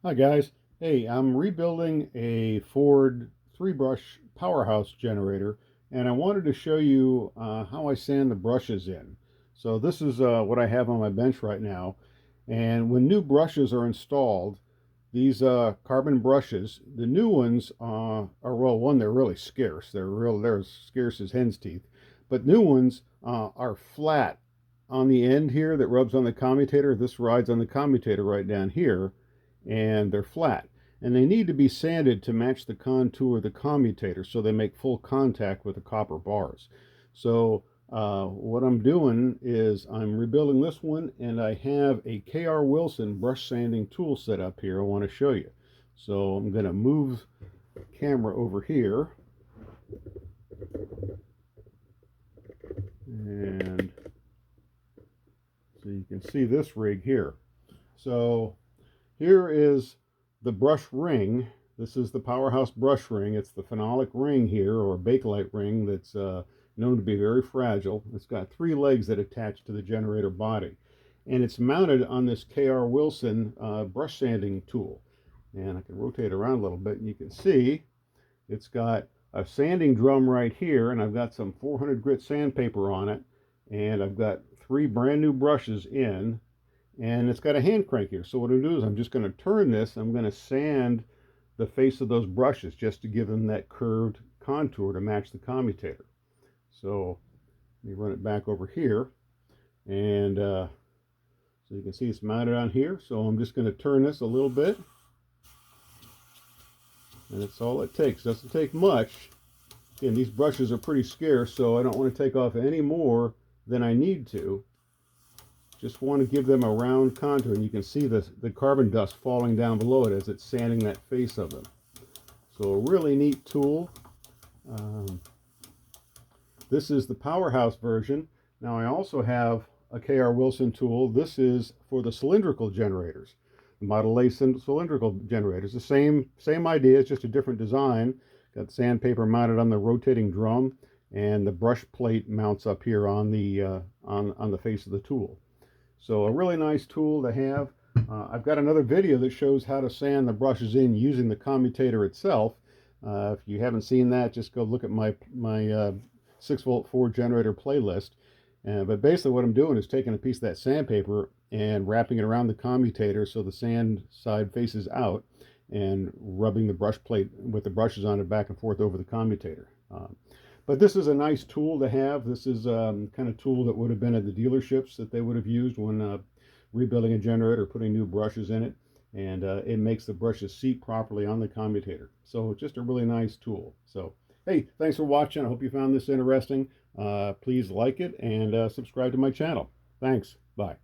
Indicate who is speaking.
Speaker 1: Hi guys. Hey, I'm rebuilding a Ford 3-brush Powerhouse generator, and I wanted to show you how I sand the brushes in. So this is what I have on my bench right now. And when new brushes are installed, these carbon brushes, the new ones well, one, they're really scarce. They're as scarce as hen's teeth. But new ones are flat on the end here that rubs on the commutator. This rides on the commutator right down here, and they're flat. And they need to be sanded to match the contour of the commutator so they make full contact with the copper bars. So what I'm doing is I'm rebuilding this one, and I have a K.R. Wilson brush sanding tool set up here I want to show you. So I'm going to move the camera over here, and so you can see this rig here. So here is the brush ring. This is the Powerhouse brush ring. It's the phenolic ring here, or bakelite ring, that's known to be very fragile. It's got 3 legs that attach to the generator body. And it's mounted on this K.R. Wilson brush sanding tool. And I can rotate around a little bit, and you can see it's got a sanding drum right here, and I've got some 400 grit sandpaper on it. And I've got 3 brand new brushes in, and it's got a hand crank here. So what I'm going to do is I'm just going to turn this. I'm going to sand the face of those brushes just to give them that curved contour to match the commutator. So let me run it back over here, and so you can see it's mounted on here. So I'm just going to turn this a little bit, and that's all it takes. It doesn't take much. Again, these brushes are pretty scarce, so I don't want to take off any more than I need to. Just want to give them a round contour, and you can see the carbon dust falling down below it as it's sanding that face of them. So a really neat tool. This is the Powerhouse version. Now I also have a K.R. Wilson tool. This is for the cylindrical generators, the Model A cylindrical generators. The same idea, it's just a different design. Got sandpaper mounted on the rotating drum, and the brush plate mounts up here on the face of the tool. So a really nice tool to have. I've got another video that shows how to sand the brushes in using the commutator itself. If you haven't seen that, just go look at my 6-volt Ford generator playlist. But basically what I'm doing is taking a piece of that sandpaper and wrapping it around the commutator so the sand side faces out, and rubbing the brush plate with the brushes on it back and forth over the commutator. But this is a nice tool to have. This is kind of tool that would have been at the dealerships that they would have used when rebuilding a generator, putting new brushes in it. And it makes the brushes seat properly on the commutator. So just a really nice tool. So, hey, thanks for watching. I hope you found this interesting. Please like it and subscribe to my channel. Thanks. Bye.